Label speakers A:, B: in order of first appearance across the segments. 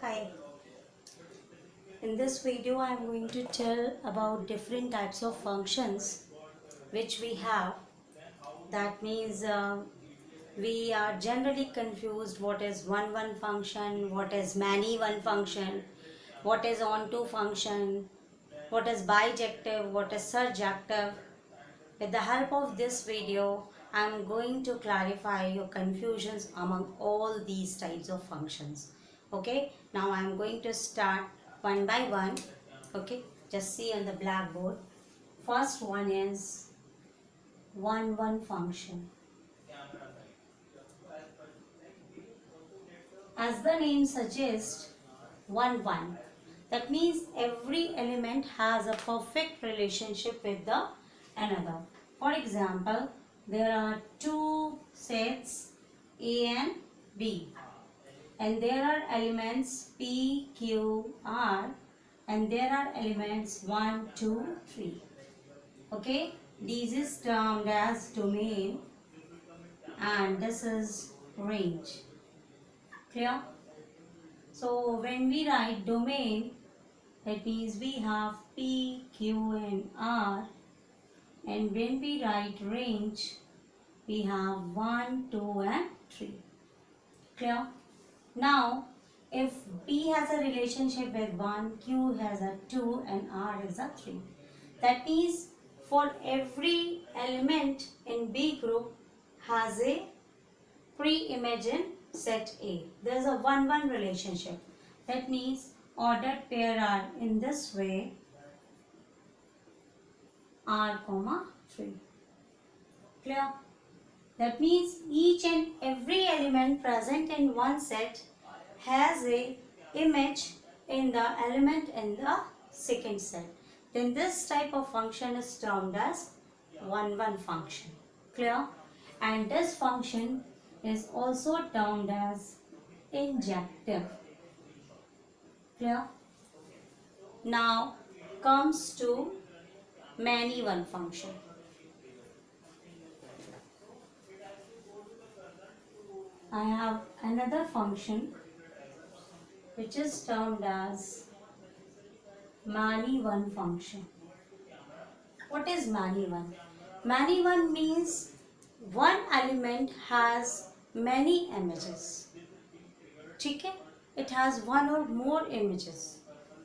A: Hi, in this video I am going to tell about different types of functions which we have. That means we are generally confused what is one function, what is many one function, what is onto function, what is bijective, what is surjective. With the help of this video, I am going to clarify your confusions among all these types of functions. Okay, now I am going to start one by one. Okay, just see on the blackboard. First one is one function. As the name suggests, one. That means every element has a perfect relationship with the another. For example, there are two sets A and B, and there are elements P, Q, R, and there are elements 1, 2, 3. Okay, this is termed as domain and this is range. Clear? So when we write domain, that means we have P, Q and R, and when we write range, we have 1, 2 and 3. Clear? Now, if P has a relationship with 1, Q has a 2 and R is a 3. That means for every element in B group has a pre-image in set A. There is a 1-1 relationship. That means ordered pair are in this way R, 3. Clear? That means each and every element present in one set has a image in the element in the second set. Then this type of function is termed as 1-1 function. Clear? And this function is also termed as injective. Clear? Now comes to many one function. I have another function which is termed as many one function. What is many one? Many one means one element has many images. Okay? It has one or more images.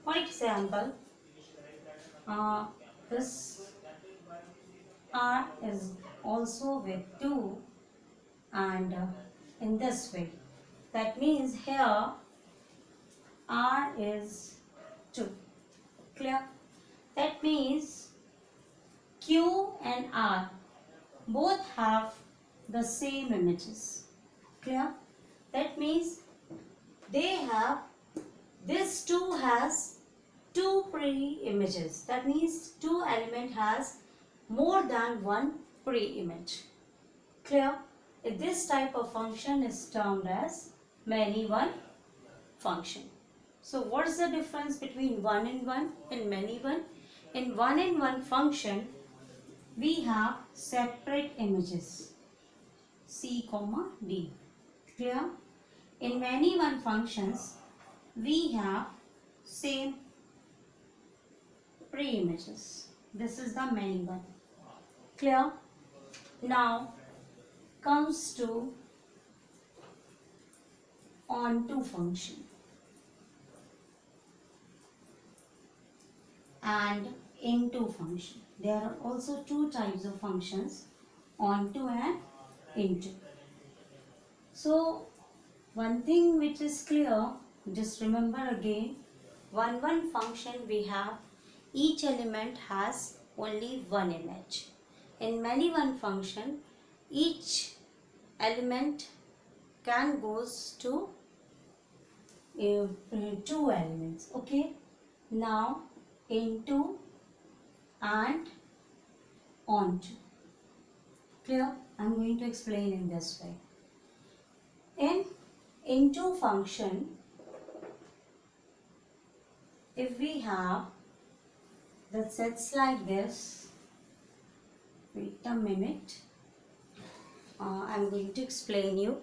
A: For example, uh, this R is also with 2 and in this way. That means here R is 2. Clear? That means Q and R both have the same images. Clear? That means they have, this 2 has 2 pre-images. That means 2 element has more than one pre-image. Clear? This type of function is termed as many one function. So what is the difference between 1 and 1 and many one? In 1 and 1 function, we have separate images C, D. Clear? In many one functions, we have same pre-images. This is the many one. Clear? Now comes to onto function and into function. There are also two types of functions, onto and into. So one thing which is clear, just remember again, 1-1 function we have, each element has only one image. In many one function, each element can goes to two elements. Okay, now into and onto. Clear? I'm going to explain in this way. In into function, if we have the sets like this, wait a minute, I'm going to explain you.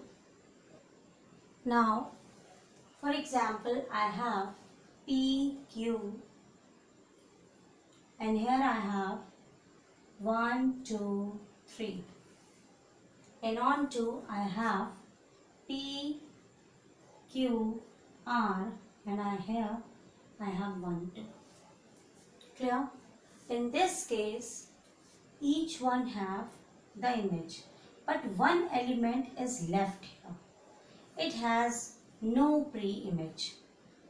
A: Now For example, I have P, Q, and here I have 1, 2, 3. And on to I have P, Q, R, and here I have 1, 2. Clear? In this case, each one have the image, but one element is left here. It has no pre-image.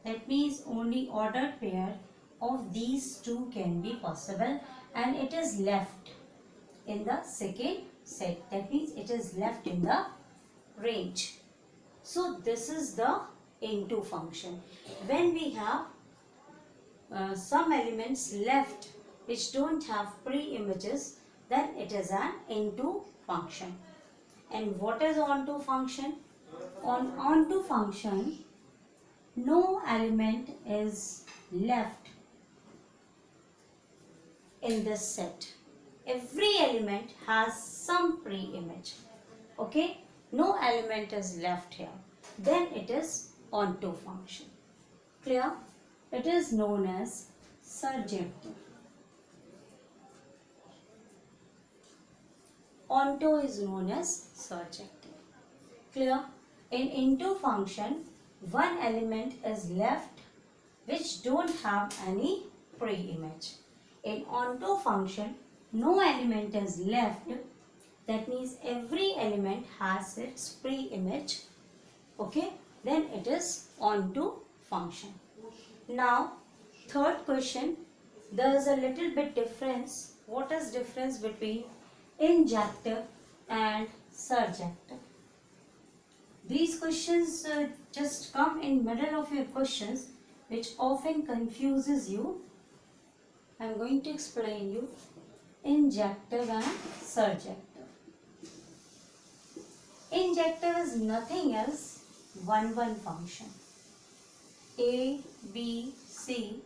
A: That means only ordered pair of these two can be possible, and it is left in the second set. That means it is left in the range. So this is the into function. When we have some elements left which don't have pre-images, then it is an into function. And what is onto function? Onto function, no element is left in this set. Every element has some pre-image. Okay? No element is left here. Then it is onto function. Clear? It is known as surjective. Onto is known as surjective. Clear? In into function, one element is left which don't have any pre-image. In onto function, no element is left. That means every element has its pre-image. Okay? Then it is onto function. Now, third question, there is a little bit difference. What is difference between injective and surjective? These questions just come in middle of your questions, which often confuses you. I am going to explain you injective and surjective. Injective is nothing else, 1-1 function. A, B, C,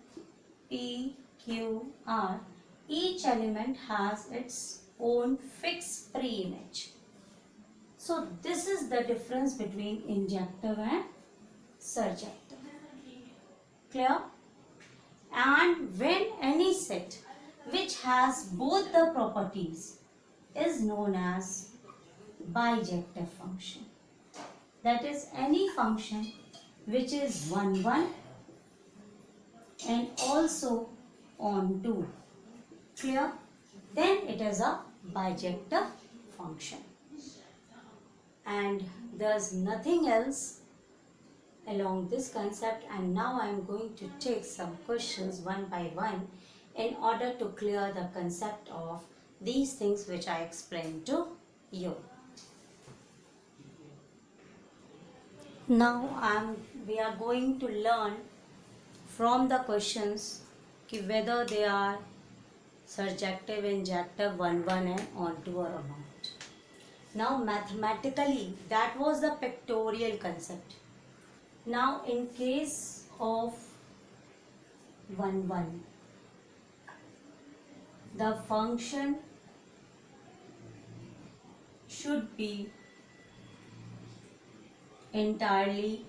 A: P, Q, R. Each element has its own fixed pre-image. So this is the difference between injective and surjective. Clear? And when any set which has both the properties is known as bijective function. That is any function which is 1-1 and also onto. Clear? Then it is a bijective function. And there's nothing else along this concept, and now I am going to take some questions one by one in order to clear the concept of these things which I explained to you. Now we are going to learn from the questions whether they are surjective, injective, 1-1 and onto or not. Now mathematically, that was the pictorial concept. Now in case of 1-1, the function should be entirely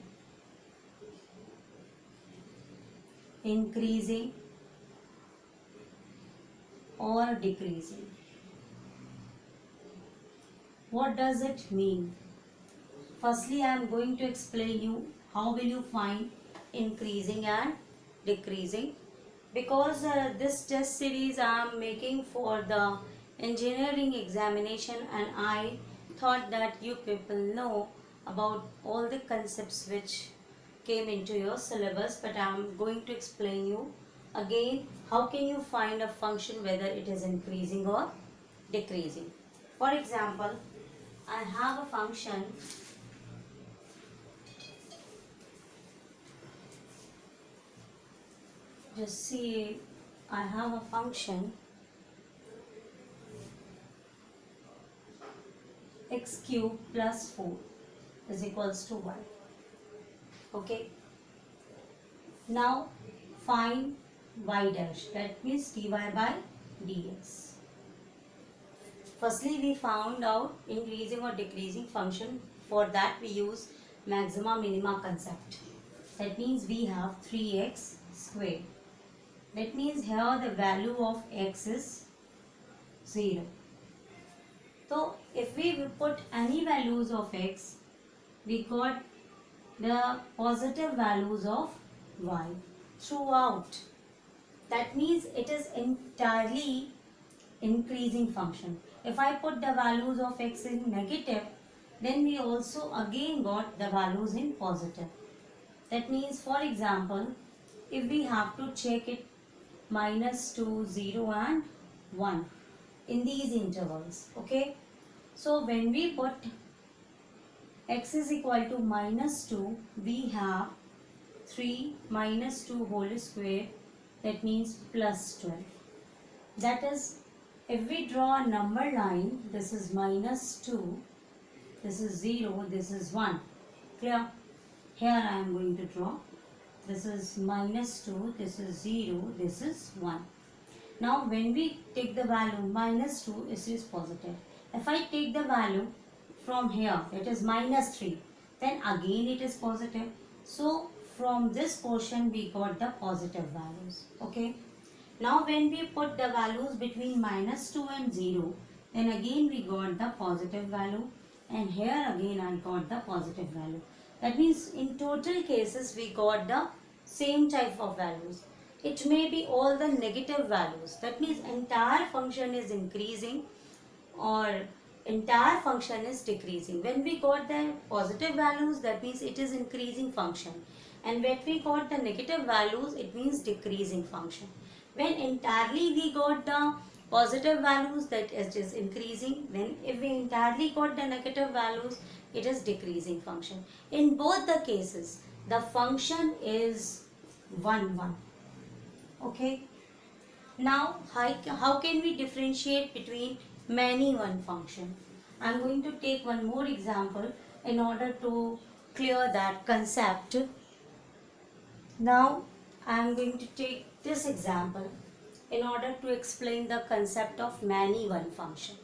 A: increasing or decreasing. What does it mean? Firstly, I am going to explain you how will you find increasing and decreasing, because this test series I am making for the engineering examination, and I thought that you people know about all the concepts which came into your syllabus, but I am going to explain you again how can you find a function whether it is increasing or decreasing. For example, I have a function just see, I have a function x cube plus 4 is equals to 1. Okay. Now find y dash, that means dy by dx. Firstly, we found out increasing or decreasing function. For that we use maxima minima concept. That means we have 3x squared. That means here the value of x is 0. So if we put any values of x, we got the positive values of y throughout. That means it is entirely increasing function. If I put the values of x in negative, then we also again got the values in positive. That means, for example, if we have to check it -2, 0 and 1 in these intervals, okay. So when we put x is equal to -2, we have 3 minus 2 whole square, that means +12. That is, if we draw a number line, this is -2, this is 0, this is 1. Clear? Here I am going to draw. This is -2, this is 0, this is 1. Now when we take the value -2, it is positive. If I take the value from here, it is -3, then again it is positive. So from this portion we got the positive values. Okay. Now when we put the values between -2 and 0, then again we got the positive value, and here again I got the positive value. That means in total cases we got the same type of values. It may be all the negative values. That means entire function is increasing or entire function is decreasing. When we got the positive values, that means it is increasing function. And when we got the negative values, it means decreasing function. When entirely we got the positive values, that it is increasing. Then if we entirely got the negative values, it is decreasing function. In both the cases, the function is 1, 1. Okay. Now, how can we differentiate between many one function? I am going to take one more example in order to clear that concept. Now, I am going to take this example in order to explain the concept of many one function.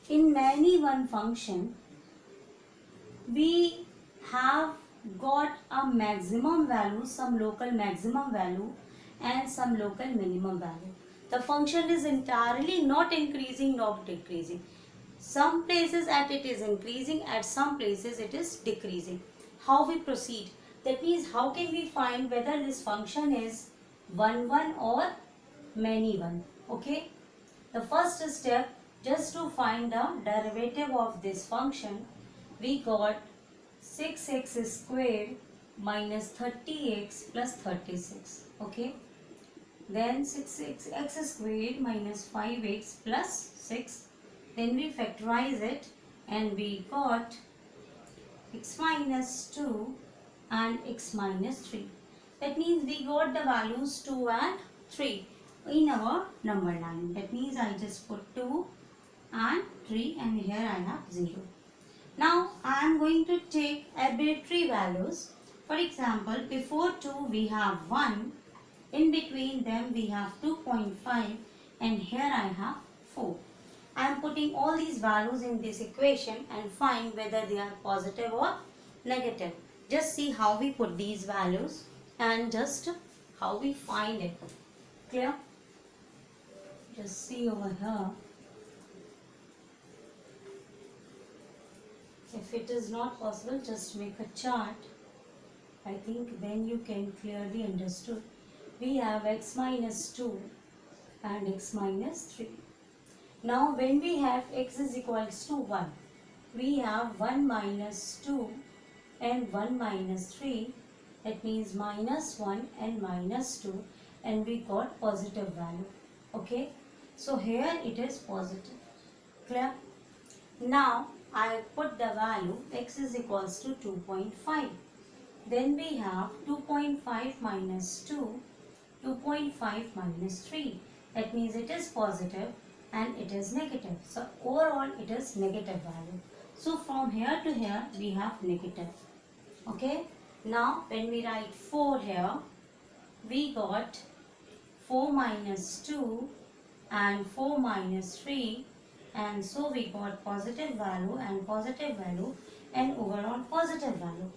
A: In many one function, we have got a maximum value, some local maximum value and some local minimum value. The function is entirely not increasing nor decreasing. Some places it is increasing, at some places it is decreasing. How we proceed? That means how can we find whether this function is 1, 1 or many one? Okay. The first step, just to find the derivative of this function, we got 6x squared minus 30x plus 36. Okay. Then 6x squared minus 5x plus 6. Then we factorize it and we got x minus 2 and x minus 3. That means we got the values 2 and 3 in our number line. That means I just put 2 and 3 and here I have 0. Now I am going to take arbitrary values. For example, before 2 we have 1. In between them we have 2.5 and here I have 4. I am putting all these values in this equation and find whether they are positive or negative. Just see how we put these values and just how we find it. Clear? Just see over here. If it is not possible, just make a chart. I think then you can clearly understood. We have x minus 2 and x minus 3. Now when we have x is equals to 1, we have 1 minus 2 and 1 minus 3. That means minus 1 and minus 2, and we got positive value. Okay. So here it is positive. Clear? Now I put the value x is equals to 2.5. Then we have 2.5 minus 2. 2.5 minus 3. That means it is positive and it is negative. So overall it is negative value. So from here to here we have negative. Okay. Now when we write 4 here, we got 4 minus 2 and 4 minus 3, and so we got positive value and overall positive value.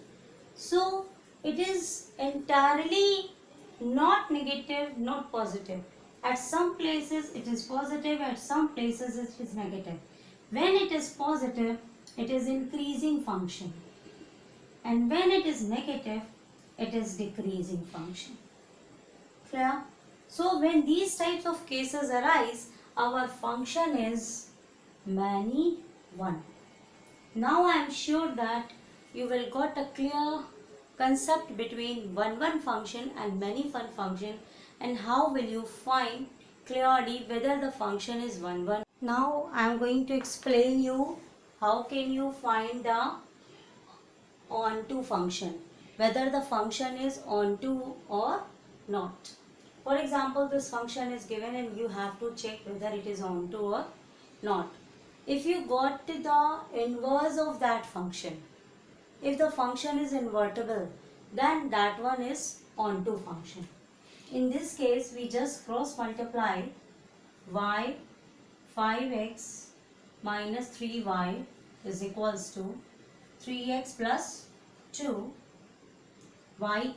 A: So it is entirely not negative, not positive. At some places it is positive, at some places it is negative. When it is positive, it is increasing function, and when it is negative, it is decreasing function. Clear? So when these types of cases arise, our function is many one. Now I am sure that you will got a clear concept between one function and many function, and how will you find clearly whether the function is one. Now I am going to explain you how can you find the onto function, whether the function is onto or not. For example, this function is given and you have to check whether it is onto or not. If you got the inverse of that function, if the function is invertible, then that one is onto function. In this case, we just cross multiply y 5x minus 3y is equals to 3x plus 2 y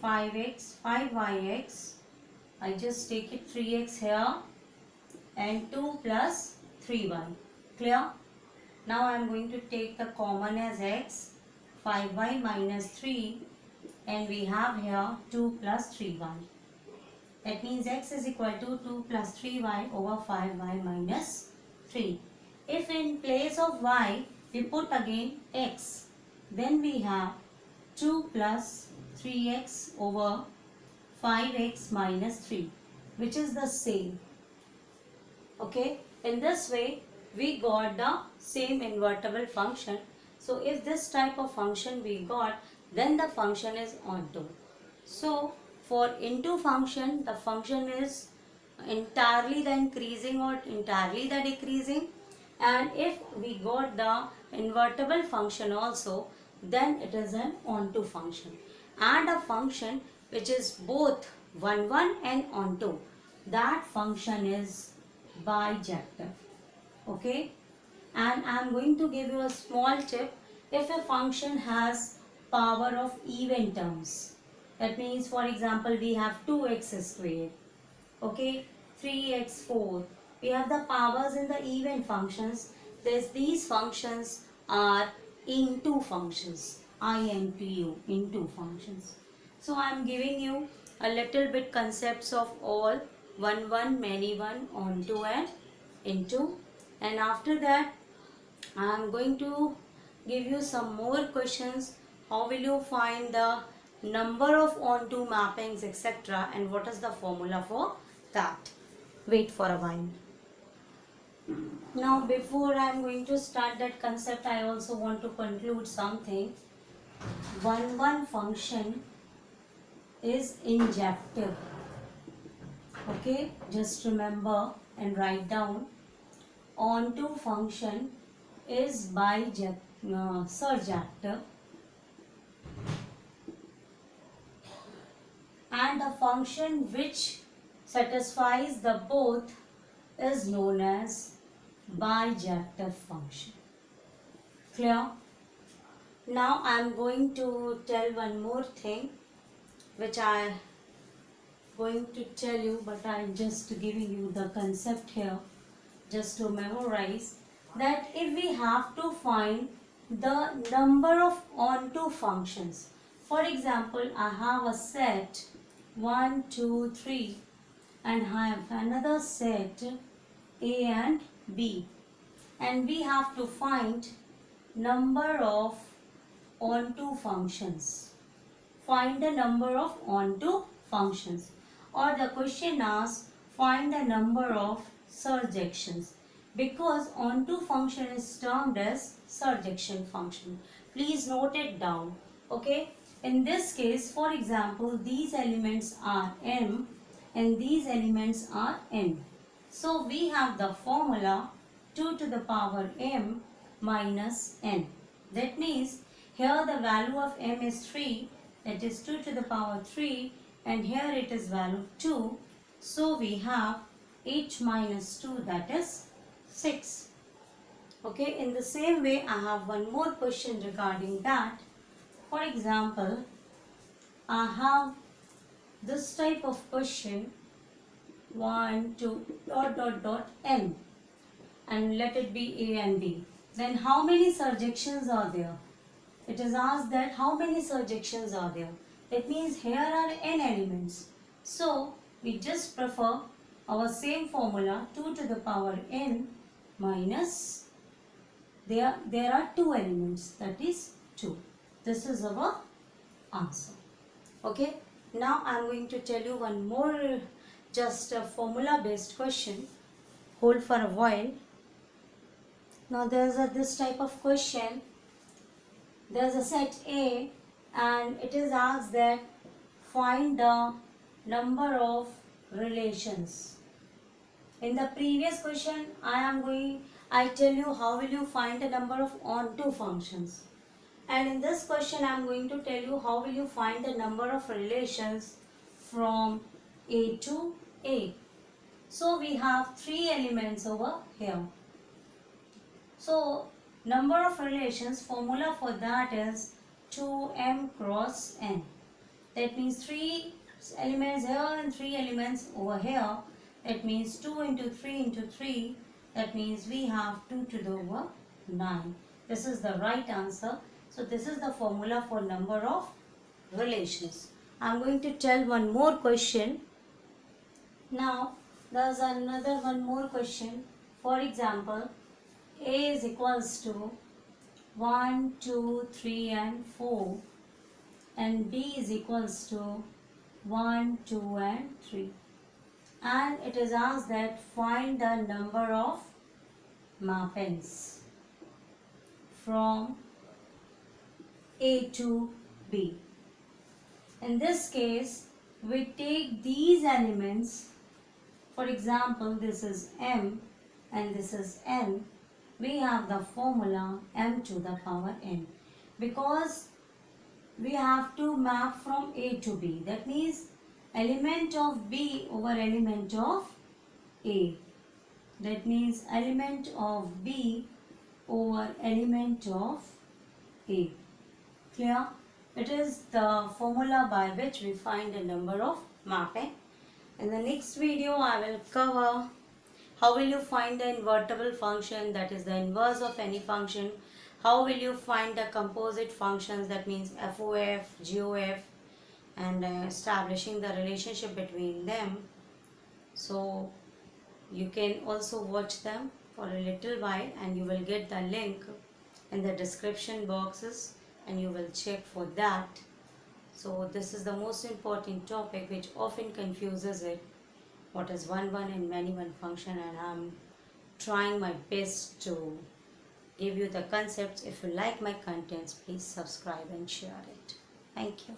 A: 5x 5yx. I just take it 3x here and 2 plus 3y. Clear? Now I am going to take the common as x, 5y minus 3, and we have here 2 plus 3y. That means x is equal to 2 plus 3y over 5y minus 3. If in place of y we put again x, then we have 2 plus 3x over 5x minus 3, which is the same. Okay, in this way we got the same invertible function. So if this type of function we got, then the function is onto. So for into function, the function is entirely the increasing or entirely the decreasing, and if we got the invertible function also, then it is an onto function. And a function which is both one and onto, that function is bijective. Okay, and I am going to give you a small tip. If a function has power of even terms, that means for example we have 2x squared, okay, 3x4, we have the powers in the even functions. These functions are into functions, INTU, into functions. So I am giving you a little bit concepts of all one, many one, onto and into, and after that I am going to give you some more questions. How will you find the number of onto mappings, etc., and what is the formula for that? Wait for a while. Now before I am going to start that concept, I also want to conclude something. One function is injective. Okay, just remember and write down. Onto function is surjective, and the function which satisfies the both is known as bijective function. Clear? Now I am going to tell one more thing which I am going to tell you, but I am just giving you the concept here just to memorize, that if we have to find the number of onto functions, for example I have a set 1, 2, 3, and I have another set A and B, and we have to find number of onto functions. Find the number of onto functions, or the question asks find the number of surjections, because onto function is termed as surjection function. Please note it down. Okay, in this case, for example, these elements are m and these elements are n. So we have the formula 2 to the power m minus n. That means here the value of m is 3, that is 2 to the power 3, and here it is value 2. So we have h minus 2, that is 6. Okay, in the same way I have one more question regarding that. For example, I have this type of question 1, 2, dot, dot, dot, n, and let it be A and B. Then how many surjections are there? It is asked that how many surjections are there. That means here are n elements. So we just prefer our same formula 2 to the power n minus there are 2 elements, that is 2. This is our answer. Okay. Now I am going to tell you one more just a formula based question. Hold for a while. Now there is this type of question. There is a set A and it is asked that find the number of relations. In the previous question I tell you how will you find the number of onto functions. And in this question I am going to tell you how will you find the number of relations from A to A. So we have 3 elements over here. So number of relations, formula for that is 2m cross n. That means 3 elements here and 3 elements over here. That means 2 into 3 into 3. That means we have 2 to the power 9. This is the right answer. So this is the formula for number of relations. I am going to tell one more question. Now there is another one more question. For example, A is equals to 1, 2, 3 and 4 and B is equals to 1, 2 and 3. And it is asked that find the number of mappings from A to B. In this case, we take these elements. For example, this is M and this is N. We have the formula m to the power n because we have to map from A to B. That means element of B over element of A. That means element of B over element of A. Clear? It is the formula by which we find the number of mapping. In the next video, I will cover how will you find the invertible function, that is the inverse of any function. How will you find the composite functions, that means FOF, GOF, and establishing the relationship between them. So you can also watch them for a little while and you will get the link in the description boxes and you will check for that. So this is the most important topic which often confuses it. What is one and many one function, and I'm trying my best to give you the concepts. If you like my contents, please subscribe and share it. Thank you.